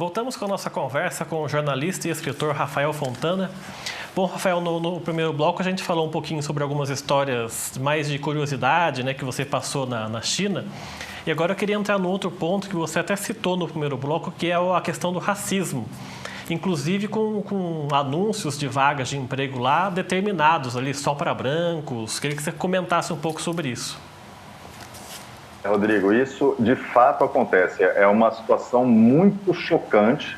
Voltamos com a nossa conversa com o jornalista e escritor Rafael Fontana. Bom, Rafael, no primeiro bloco a gente falou um pouquinho sobre algumas histórias mais de curiosidade, né, que você passou na China. E agora eu queria entrar no outro ponto que você até citou no primeiro bloco, que é a questão do racismo. Inclusive com anúncios de vagas de emprego lá determinados ali só para brancos. Queria que você comentasse um pouco sobre isso. Rodrigo, isso de fato acontece. É uma situação muito chocante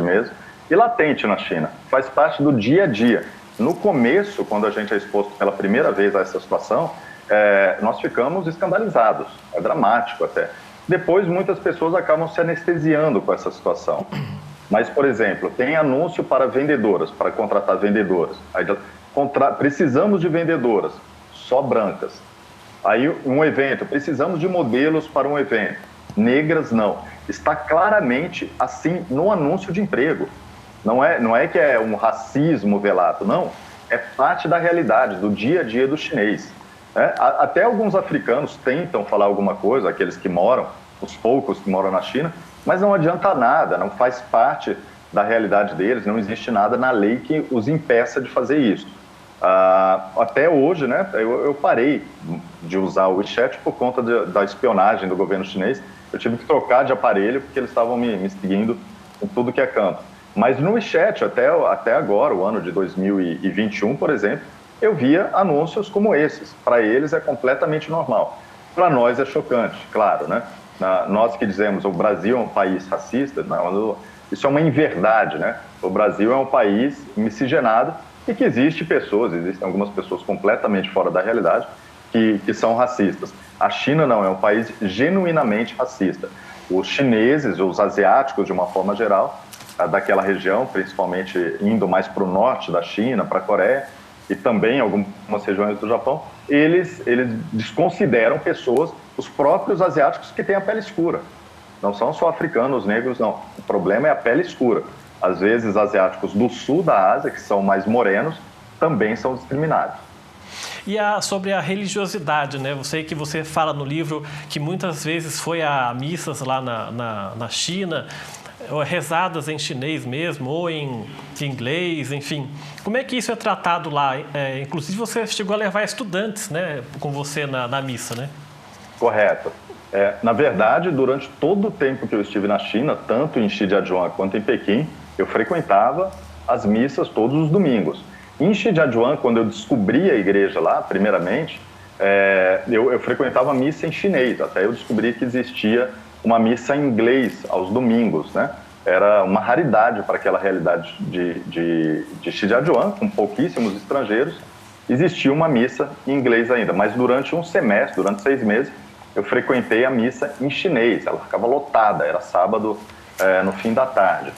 mesmo, e latente na China. Faz parte do dia a dia. No começo, quando a gente é exposto pela primeira vez a essa situação, nós ficamos escandalizados. É dramático até. Depois, muitas pessoas acabam se anestesiando com essa situação. Mas, por exemplo, tem anúncio para vendedoras, para contratar vendedoras. Aí, precisamos de vendedoras, só brancas. Aí um evento, precisamos de modelos para um evento, negras não. Está claramente assim no anúncio de emprego. Não é que é um racismo velado, não. É parte da realidade, do dia a dia do chinês. Até alguns africanos tentam falar alguma coisa, aqueles que moram, os poucos que moram na China, mas não adianta nada, não faz parte da realidade deles, não existe nada na lei que os impeça de fazer isso. Até hoje, né, eu parei de usar o WeChat por conta da espionagem do governo chinês. Eu tive que trocar de aparelho porque eles estavam me seguindo em tudo que é canto. Mas no WeChat, até agora, o ano de 2021, por exemplo, eu via anúncios como esses. Para eles é completamente normal. Para nós é chocante, claro, né? Nós que dizemos o Brasil é um país racista, não, isso é uma inverdade, né? O Brasil é um país miscigenado e que existem algumas pessoas completamente fora da realidade que são racistas. A China não, é um país genuinamente racista. Os chineses, os asiáticos de uma forma geral, daquela região, principalmente indo mais para o norte da China, para a Coreia e também algumas regiões do Japão, eles desconsideram pessoas, os próprios asiáticos que têm a pele escura. Não são só africanos, negros, não. O problema é a pele escura. Às vezes, asiáticos do sul da Ásia, que são mais morenos, também são discriminados. E sobre a religiosidade, né? Eu sei que você fala no livro que muitas vezes foi a missas lá na China, rezadas em chinês mesmo, ou em inglês, enfim. Como é que isso é tratado lá? Inclusive, você chegou a levar estudantes, né, com você na missa, né? Correto. Na verdade, durante todo o tempo que eu estive na China, tanto em Shijiazhuang quanto em Pequim, eu frequentava as missas todos os domingos. Em Shijiazhuang, quando eu descobri a igreja lá, primeiramente, eu frequentava a missa em chinês, até eu descobri que existia uma missa em inglês aos domingos, né? Era uma raridade para aquela realidade de Shijiazhuang, com pouquíssimos estrangeiros, existia uma missa em inglês ainda, mas durante um semestre, durante 6 meses, eu frequentei a missa em chinês, ela ficava lotada, era sábado no fim da tarde.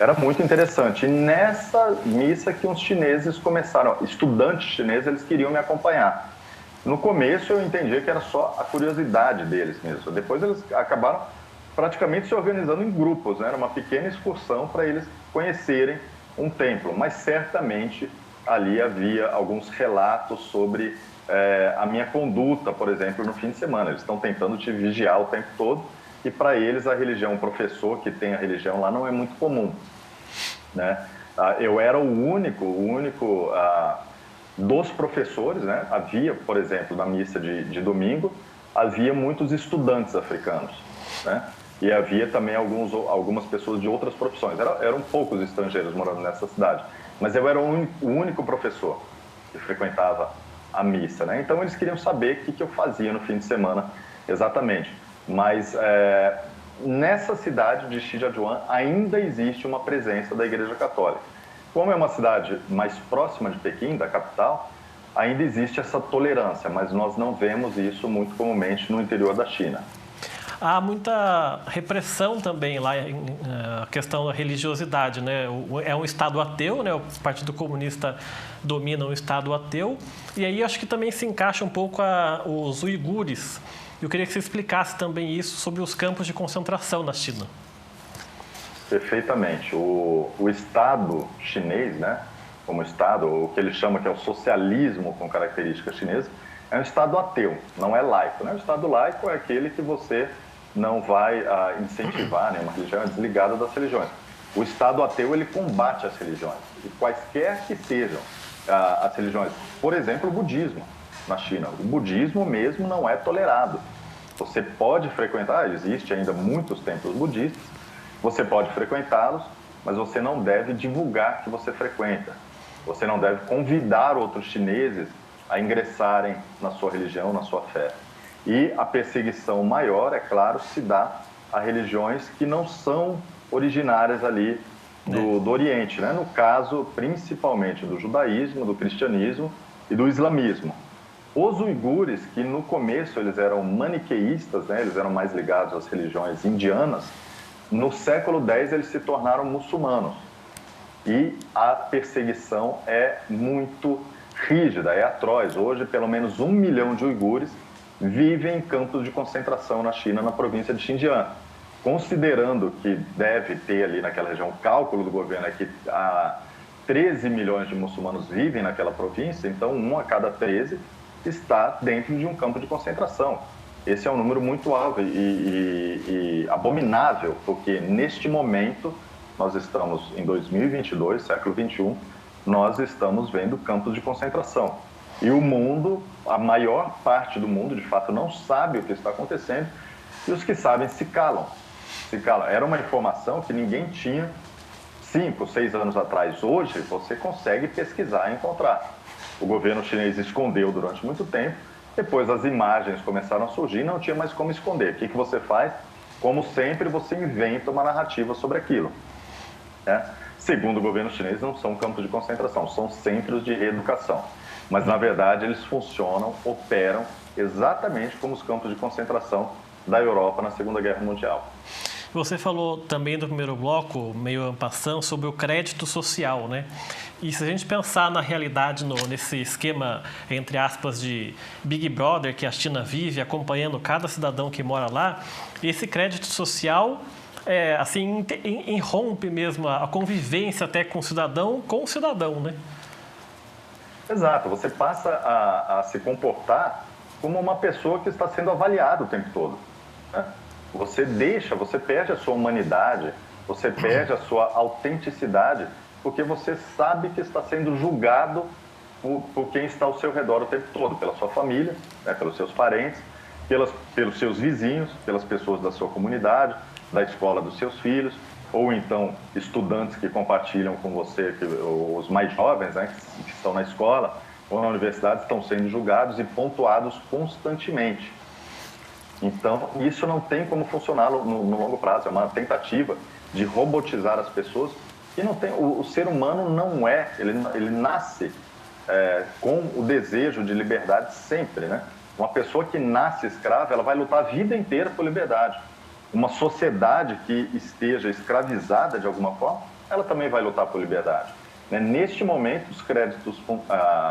Era muito interessante. E nessa missa que uns chineses começaram, estudantes chineses, eles queriam me acompanhar. No começo eu entendia que era só a curiosidade deles mesmo. Depois eles acabaram praticamente se organizando em grupos, né? Era uma pequena excursão para eles conhecerem um templo. Mas certamente ali havia alguns relatos sobre a minha conduta, por exemplo, no fim de semana. Eles estão tentando te vigiar o tempo todo. E para eles a religião, o professor que tem a religião lá não é muito comum, né? Eu era o único dos professores, né? Havia, por exemplo, na missa de domingo, havia muitos estudantes africanos, né? E havia também algumas pessoas de outras profissões. Eram poucos estrangeiros morando nessa cidade, mas eu era o único professor que frequentava a missa, né? Então eles queriam saber o que eu fazia no fim de semana exatamente. Mas nessa cidade de Shijiazhuang ainda existe uma presença da Igreja Católica. Como é uma cidade mais próxima de Pequim, da capital, ainda existe essa tolerância, mas nós não vemos isso muito comumente no interior da China. Há muita repressão também lá, a questão da religiosidade, né? É um Estado ateu, né? O Partido Comunista domina um Estado ateu, e aí acho que também se encaixa um pouco os uigures. Eu queria que você explicasse também isso sobre os campos de concentração na China. Perfeitamente. O Estado chinês, né, como Estado, o que ele chama que é o socialismo com características chinesas, é um Estado ateu, não é laico, né? O Estado laico é aquele que você não vai incentivar nenhuma religião, é desligada das religiões. O Estado ateu, ele combate as religiões, e quaisquer que sejam as religiões. Por exemplo, o budismo na China. O budismo mesmo não é tolerado. Você pode frequentar, existe ainda muitos templos budistas, você pode frequentá-los, mas você não deve divulgar que você frequenta. Você não deve convidar outros chineses a ingressarem na sua religião, na sua fé. E a perseguição maior, é claro, se dá a religiões que não são originárias ali do Oriente, né? No caso, principalmente do judaísmo, do cristianismo e do islamismo. Os uigures, que no começo eles eram maniqueístas, né? Eles eram mais ligados às religiões indianas, no século X eles se tornaram muçulmanos. E a perseguição é muito rígida, é atroz. Hoje, pelo menos 1 milhão de uigures vivem em campos de concentração na China, na província de Xinjiang. Considerando que deve ter ali naquela região, o cálculo do governo é que 13 milhões de muçulmanos vivem naquela província, então 1 a cada 13 está dentro de um campo de concentração. Esse é um número muito alto e abominável, porque neste momento, nós estamos em 2022, século XXI, nós estamos vendo campos de concentração. E o mundo, a maior parte do mundo, de fato, não sabe o que está acontecendo, e os que sabem se calam. Se calam. Era uma informação que ninguém tinha 5, 6 anos atrás. Hoje, você consegue pesquisar e encontrar. O governo chinês escondeu durante muito tempo, depois as imagens começaram a surgir, não tinha mais como esconder. O que você faz? Como sempre, você inventa uma narrativa sobre aquilo. Né? Segundo o governo chinês, não são campos de concentração, são centros de reeducação. Mas, na verdade, eles funcionam, operam exatamente como os campos de concentração da Europa na Segunda Guerra Mundial. Você falou também do primeiro bloco, meio en passant, sobre o crédito social, né? E se a gente pensar na realidade, nesse esquema, entre aspas, de Big Brother que a China vive, acompanhando cada cidadão que mora lá, esse crédito social, assim, irrompe mesmo a convivência até com o cidadão, né? Exato, você passa a se comportar como uma pessoa que está sendo avaliada o tempo todo, né? Você perde a sua humanidade, você perde a sua autenticidade, porque você sabe que está sendo julgado por quem está ao seu redor o tempo todo, pela sua família, né, pelos seus parentes, pelos seus vizinhos, pelas pessoas da sua comunidade, da escola dos seus filhos, ou então estudantes que compartilham com você, os mais jovens, né, que estão na escola ou na universidade, estão sendo julgados e pontuados constantemente. Então, isso não tem como funcionar no longo prazo, é uma tentativa de robotizar as pessoas e não tem, o ser humano não ele nasce com o desejo de liberdade sempre, né? Uma pessoa que nasce escrava, ela vai lutar a vida inteira por liberdade. Uma sociedade que esteja escravizada de alguma forma, ela também vai lutar por liberdade. Neste momento, os créditos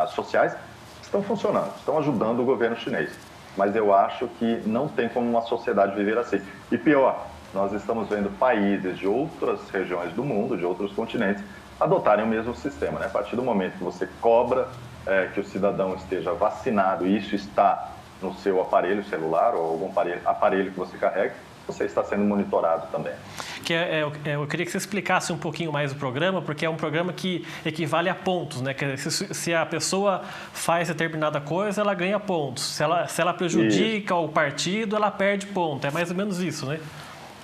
sociais estão funcionando, estão ajudando o governo chinês. Mas eu acho que não tem como uma sociedade viver assim. E pior, nós estamos vendo países de outras regiões do mundo, de outros continentes, adotarem o mesmo sistema, né? A partir do momento que você cobra que o cidadão esteja vacinado e isso está no seu aparelho celular ou algum aparelho que você carrega, você está sendo monitorado também. Eu queria que você explicasse um pouquinho mais o programa, porque é um programa que equivale a pontos, né? Se a pessoa faz determinada coisa, ela ganha pontos. Se ela prejudica o partido, ela perde ponto. É mais ou menos isso, né?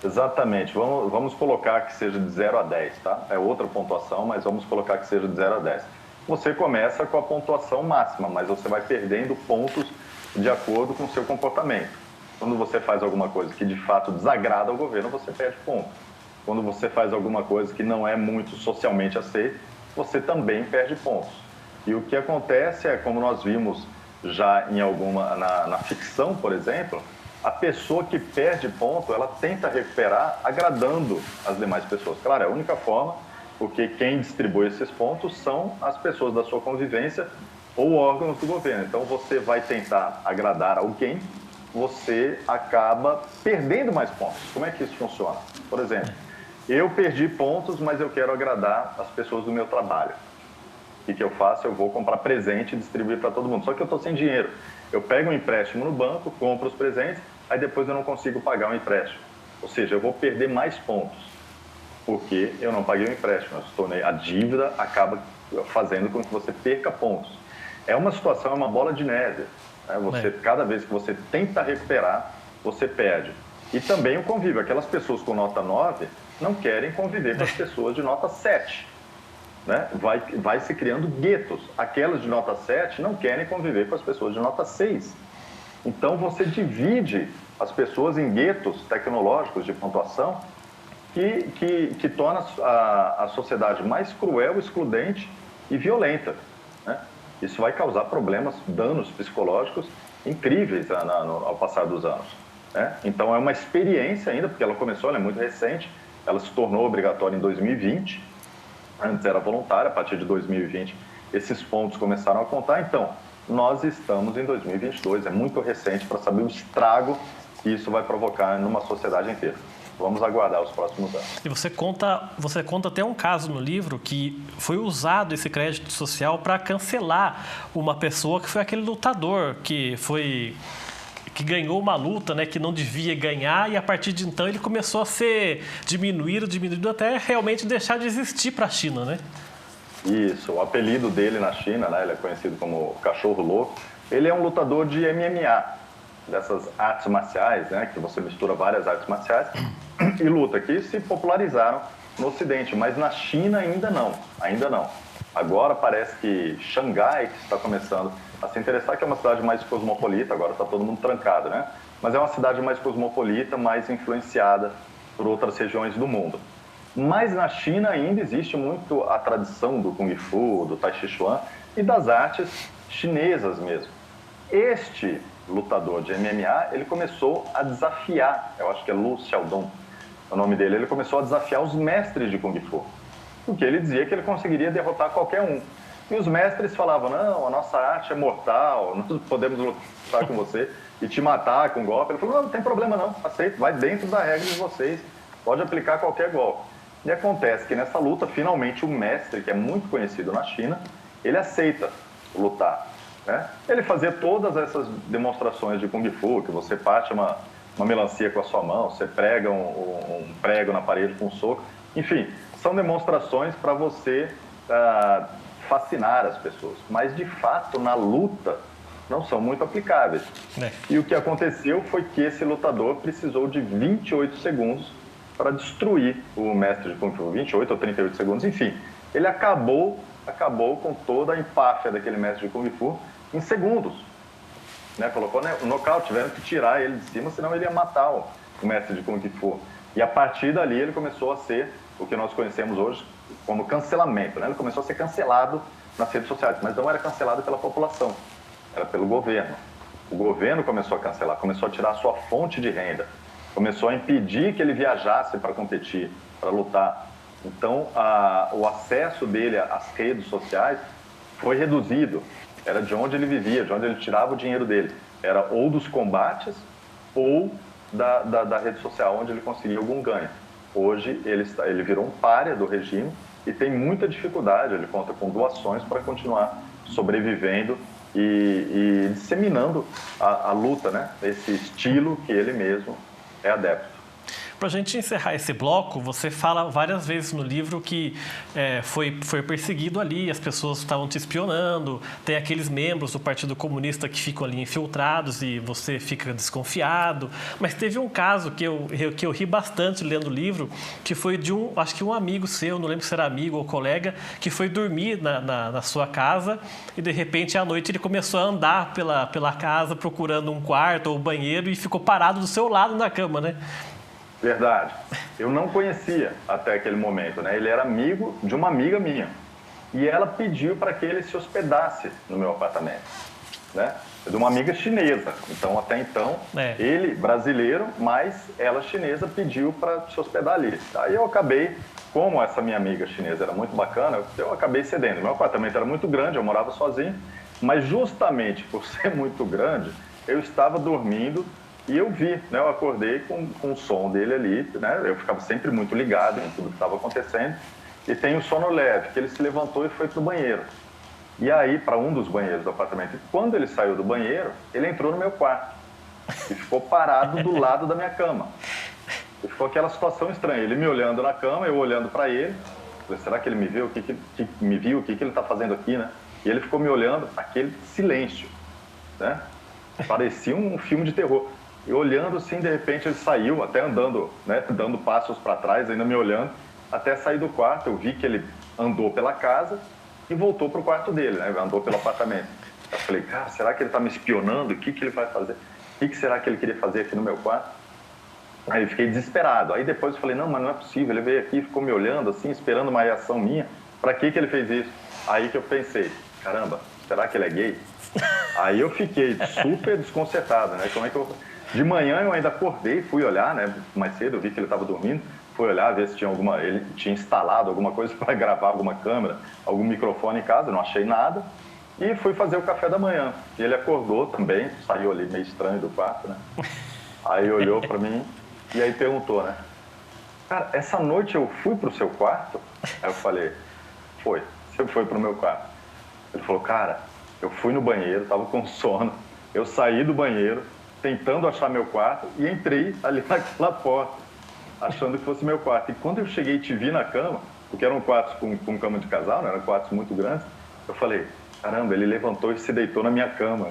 Exatamente. Vamos colocar que seja de 0 a 10, tá? É outra pontuação, mas vamos colocar que seja de 0 a 10. Você começa com a pontuação máxima, mas você vai perdendo pontos de acordo com o seu comportamento. Quando você faz alguma coisa que de fato desagrada ao governo, você perde ponto. Quando você faz alguma coisa que não é muito socialmente aceita, você também perde pontos. E o que acontece é, como nós vimos já na ficção, por exemplo, a pessoa que perde ponto, ela tenta recuperar agradando as demais pessoas. Claro, é a única forma, porque quem distribui esses pontos são as pessoas da sua convivência ou órgãos do governo. Então você vai tentar agradar alguém, você acaba perdendo mais pontos. Como é que isso funciona? Por exemplo, eu perdi pontos, mas eu quero agradar as pessoas do meu trabalho. O que eu faço? Eu vou comprar presente e distribuir para todo mundo. Só que eu estou sem dinheiro. Eu pego um empréstimo no banco, compro os presentes aí depois eu não consigo pagar o empréstimo. Ou seja, eu vou perder mais pontos, porque eu não paguei o empréstimo. A dívida acaba fazendo com que você perca pontos. É uma situação, é uma bola de neve. Né? Cada vez que você tenta recuperar, você perde. E também o convívio. Aquelas pessoas com nota 9 não querem conviver com as pessoas de nota 7. Né? Vai se criando guetos. Aquelas de nota 7 não querem conviver com as pessoas de nota 6. Então, você divide as pessoas em guetos tecnológicos de pontuação que torna a sociedade mais cruel, excludente e violenta. Né? Isso vai causar problemas, danos psicológicos incríveis ao passar dos anos. Né? Então, é uma experiência ainda, porque ela começou, ela é muito recente, ela se tornou obrigatória em 2020, antes era voluntária, a partir de 2020 esses pontos começaram a contar. Então, nós estamos em 2022, é muito recente para saber o estrago que isso vai provocar numa sociedade inteira. Vamos aguardar os próximos anos. E você conta até um caso no livro que foi usado esse crédito social para cancelar uma pessoa que foi aquele lutador que ganhou uma luta, né, que não devia ganhar, e a partir de então ele começou a ser diminuído até realmente deixar de existir para a China, né? Isso, o apelido dele na China, né, ele é conhecido como cachorro louco. Ele é um lutador de MMA, dessas artes marciais, né, que você mistura várias artes marciais e luta, que se popularizaram no Ocidente, mas na China ainda não. Agora parece que Xangai que está começando a se interessar, que é uma cidade mais cosmopolita, agora está todo mundo trancado, né? Mas é uma cidade mais cosmopolita, mais influenciada por outras regiões do mundo. Mas na China ainda existe muito a tradição do Kung Fu, do Tai Chi Chuan e das artes chinesas mesmo. Este lutador de MMA, ele começou a desafiar, eu acho que é Lu Xiaodong, o nome dele, ele começou a desafiar os mestres de Kung Fu, porque ele dizia que ele conseguiria derrotar qualquer um. E os mestres falavam, não, a nossa arte é mortal, nós podemos lutar com você e te matar com golpe. Ele falou, não tem problema não, aceito, vai dentro da regra de vocês, pode aplicar qualquer golpe. E acontece que nessa luta, finalmente, o mestre, que é muito conhecido na China, ele aceita lutar. Né? Ele fazia todas essas demonstrações de Kung Fu, que você parte uma melancia com a sua mão, você prega um prego na parede com um soco. Enfim, são demonstrações para você fascinar as pessoas. Mas, de fato, na luta, não são muito aplicáveis. E o que aconteceu foi que esse lutador precisou de 28 segundos para destruir o mestre de Kung Fu, 28 ou 38 segundos, enfim. Ele acabou com toda a empáfia daquele mestre de Kung Fu em segundos. Né? Colocou o nocaute, tiveram que tirar ele de cima, senão ele ia matar o mestre de Kung Fu. E a partir dali ele começou a ser o que nós conhecemos hoje como cancelamento. Né? Ele começou a ser cancelado nas redes sociais, mas não era cancelado pela população, era pelo governo. O governo começou a cancelar, começou a tirar a sua fonte de renda, começou a impedir que ele viajasse para competir, para lutar. Então, o acesso dele às redes sociais foi reduzido. Era de onde ele vivia, de onde ele tirava o dinheiro dele. Era ou dos combates ou da rede social, onde ele conseguia algum ganho. Hoje, ele virou um pária do regime e tem muita dificuldade. Ele conta com doações para continuar sobrevivendo e disseminando a luta, né? Esse estilo que ele mesmo é adepto. Para a gente encerrar esse bloco, você fala várias vezes no livro que foi perseguido ali, as pessoas estavam te espionando, tem aqueles membros do Partido Comunista que ficam ali infiltrados e você fica desconfiado. Mas teve um caso que eu ri bastante lendo o livro, que foi de acho que um amigo seu, não lembro se era amigo ou colega, que foi dormir na sua casa e de repente à noite ele começou a andar pela casa procurando um quarto ou banheiro e ficou parado do seu lado na cama, né? Verdade. Eu não conhecia até aquele momento, né? Ele era amigo de uma amiga minha. E ela pediu para que ele se hospedasse no meu apartamento, né? De uma amiga chinesa. Então, até então, ele brasileiro, mas ela chinesa pediu para se hospedar ali. Aí eu acabei, como essa minha amiga chinesa era muito bacana, eu acabei cedendo. Meu apartamento era muito grande, eu morava sozinho, mas justamente por ser muito grande, eu estava dormindo. E eu vi, né? Eu acordei com o som dele ali, né? Eu ficava sempre muito ligado em tudo que estava acontecendo. E tem o sono leve, que ele se levantou e foi para o banheiro. E aí, para um dos banheiros do apartamento. E quando ele saiu do banheiro, ele entrou no meu quarto. e ficou parado do lado da minha cama. E ficou aquela situação estranha, ele me olhando na cama, eu olhando para ele. Falei, será que ele me viu? O que ele está fazendo aqui, né? E ele ficou me olhando, aquele silêncio, né? Parecia um filme de terror. E olhando assim, de repente ele saiu, até andando, né? Dando passos para trás, ainda me olhando, até sair do quarto. Eu vi que ele andou pela casa e voltou para o quarto dele, né? Andou pelo apartamento. Eu falei, cara, será que ele está me espionando? O que ele vai fazer? O que será que ele queria fazer aqui no meu quarto? Aí eu fiquei desesperado. Aí depois eu falei, não, mas não é possível. Ele veio aqui, ficou me olhando assim, esperando uma reação minha. Para que ele fez isso? Aí que eu pensei, caramba, será que ele é gay? Aí eu fiquei super desconcertado, né? Como é que eu... De manhã eu ainda acordei, fui olhar, né? Mais cedo eu vi que ele estava dormindo. Fui olhar, ver se tinha ele tinha instalado alguma coisa para gravar, alguma câmera, algum microfone em casa. Não achei nada. E fui fazer o café da manhã. E ele acordou também, saiu ali meio estranho do quarto, né? Aí olhou para mim e aí perguntou, né? Cara, essa noite eu fui pro seu quarto? Aí eu falei, foi. Você foi pro meu quarto. Ele falou, cara, eu fui no banheiro, tava com sono. Eu saí do banheiro, tentando achar meu quarto e entrei ali naquela porta, achando que fosse meu quarto. E quando eu cheguei e te vi na cama, porque eram quartos com cama de casal, né? Eram quartos muito grandes, eu falei, caramba, ele levantou e se deitou na minha cama.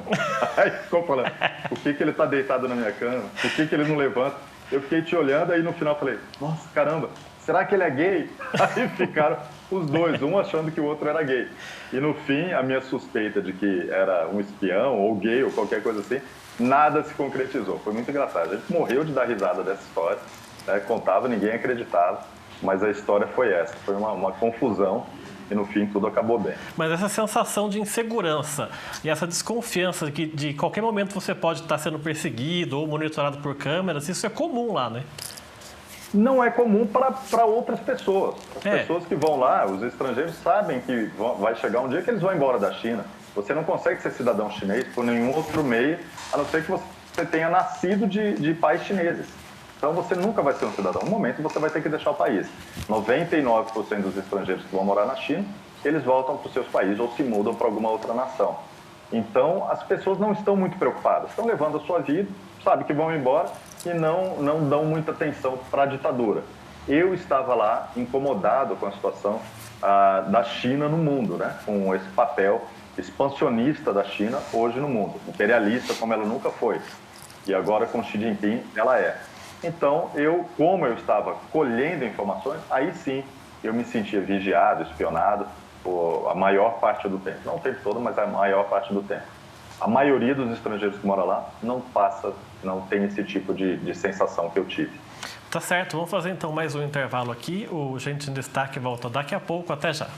Aí ficou falando, por que ele tá deitado na minha cama? Por que ele não levanta? Eu fiquei te olhando, aí no final falei, nossa, caramba, será que ele é gay? Aí ficaram os dois, um achando que o outro era gay. E no fim, a minha suspeita de que era um espião ou gay ou qualquer coisa assim, nada se concretizou. Foi muito engraçado. A gente morreu de dar risada dessa história, né? Contava, ninguém acreditava, mas a história foi essa. Foi uma confusão e no fim tudo acabou bem. Mas essa sensação de insegurança e essa desconfiança de que de qualquer momento você pode estar sendo perseguido ou monitorado por câmeras, isso é comum lá, né? Não é comum para outras pessoas. As pessoas que vão lá, os estrangeiros sabem que vai chegar um dia que eles vão embora da China. Você não consegue ser cidadão chinês por nenhum outro meio, a não ser que você tenha nascido de pais chineses. Então você nunca vai ser um cidadão. No momento você vai ter que deixar o país. 99% dos estrangeiros que vão morar na China, eles voltam para os seus países ou se mudam para alguma outra nação. Então as pessoas não estão muito preocupadas, estão levando a sua vida, sabem que vão embora e não dão muita atenção para a ditadura. Eu estava lá incomodado com a situação da China no mundo, né? Com esse papel expansionista da China hoje no mundo, imperialista como ela nunca foi. E agora com Xi Jinping ela é. Então, como eu estava colhendo informações, aí sim eu me sentia vigiado, espionado, por a maior parte do tempo. Não o tempo todo, mas a maior parte do tempo. A maioria dos estrangeiros que moram lá não tem esse tipo de sensação que eu tive. Tá certo, vamos fazer então mais um intervalo aqui. O Gente em Destaque volta daqui a pouco, até já.